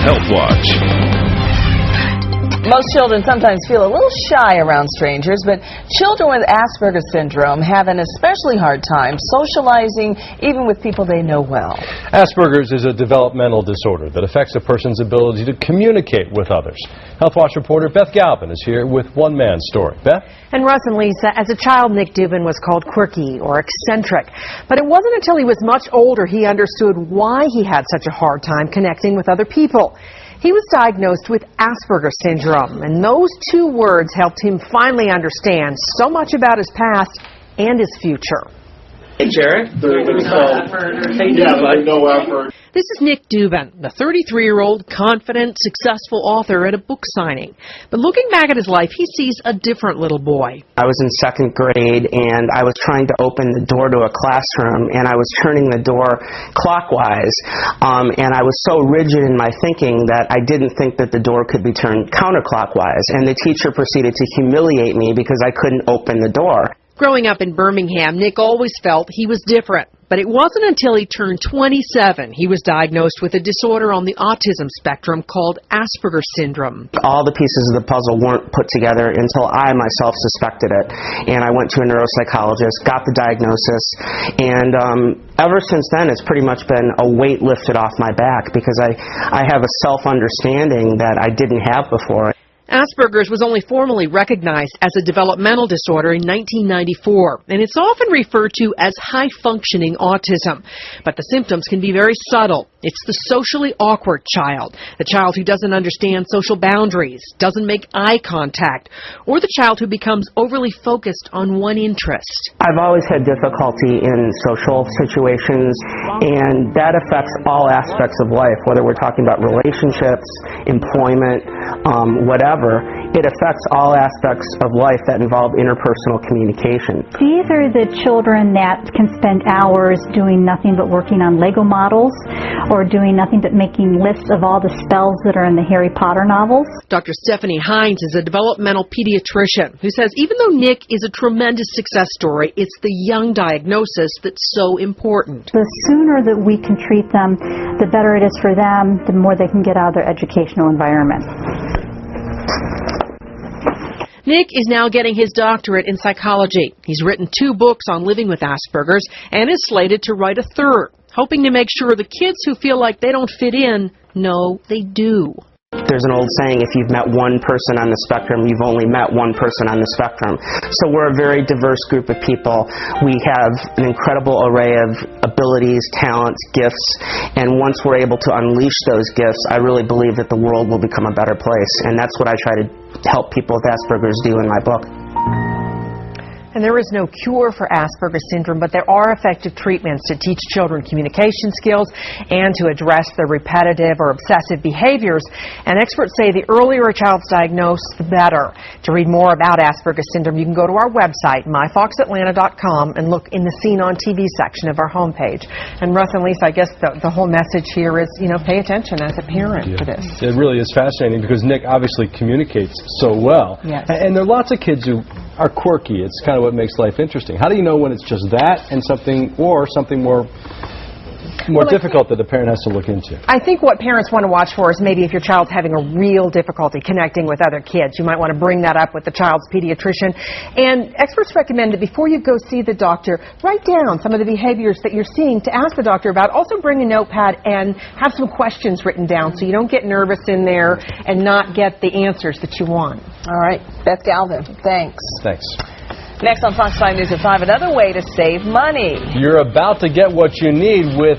Health Watch. Most children sometimes feel a little shy around strangers, but children with Asperger Syndrome have an especially hard time socializing even with people they know well. Asperger's is a developmental disorder that affects a person's ability to communicate with others. Health Watch reporter Beth Galvin is here with one man's story. Beth? And Russ and Lisa, as a child, Nick Dubin was called quirky or eccentric. But it wasn't until he was much older he understood why he had such a hard time connecting with other people. He was diagnosed with Asperger Syndrome, and those two words helped him finally understand so much about his past and his future. Hey, Jared. No effort. This is Nick Dubin, the 33-year-old, confident, successful author at a book signing. But looking back at his life, he sees a different little boy. I was in second grade, and I was trying to open the door to a classroom, and I was turning the door clockwise, and I was so rigid in my thinking that I didn't think that the door could be turned counterclockwise, and the teacher proceeded to humiliate me because I couldn't open the door. Growing up in Birmingham, Nick always felt he was different. But it wasn't until he turned 27 he was diagnosed with a disorder on the autism spectrum called Asperger Syndrome. All the pieces of the puzzle weren't put together until I myself suspected it. And I went to a neuropsychologist, got the diagnosis, and ever since then it's pretty much been a weight lifted off my back because I have a self-understanding that I didn't have before. Asperger's was only formally recognized as a developmental disorder in 1994, and it's often referred to as high-functioning autism. But the symptoms can be very subtle. It's the socially awkward child, the child who doesn't understand social boundaries, doesn't make eye contact, or the child who becomes overly focused on one interest. I've always had difficulty in social situations, and that affects all aspects of life, whether we're talking about relationships, employment, whatever. It affects all aspects of life that involve interpersonal communication. These are the children that can spend hours doing nothing but working on Lego models or doing nothing but making lists of all the spells that are in the Harry Potter novels. Dr. Stephanie Hines is a developmental pediatrician who says even though Nick is a tremendous success story, it's the young diagnosis that's so important. The sooner that we can treat them, the better it is for them, the more they can get out of their educational environment. Nick is now getting his doctorate in psychology. He's written 2 books on living with Asperger's and is slated to write a 3rd, hoping to make sure the kids who feel like they don't fit in know they do. There's an old saying, if you've met one person on the spectrum, you've only met one person on the spectrum. So we're a very diverse group of people. We have an incredible array of abilities, talents, gifts, and once we're able to unleash those gifts, I really believe that the world will become a better place. And that's what I try to help people with Asperger's do in my book. And there is no cure for Asperger syndrome, but there are effective treatments to teach children communication skills and to address their repetitive or obsessive behaviors. And experts say the earlier a child's diagnosed, the better. To read more about Asperger syndrome, you can go to our website, myfoxatlanta.com, and look in the Seen on TV section of our homepage. And Russ and Lisa, I guess the whole message here is, pay attention as a parent for this. It really is fascinating because Nick obviously communicates so well. Yes. And there are lots of kids who are quirky. It's kind of what makes life interesting. How do you know when it's just that and something more difficult that the parent has to look into? I think what parents want to watch for is maybe if your child's having a real difficulty connecting with other kids. You might want to bring that up with the child's pediatrician. And experts recommend that before you go see the doctor, write down some of the behaviors that you're seeing to ask the doctor about. Also bring a notepad and have some questions written down so you don't get nervous in there and not get the answers that you want. All right, Beth Galvin, thanks. Thanks. Next on Fox 5 News at 5, another way to save money. You're about to get what you need with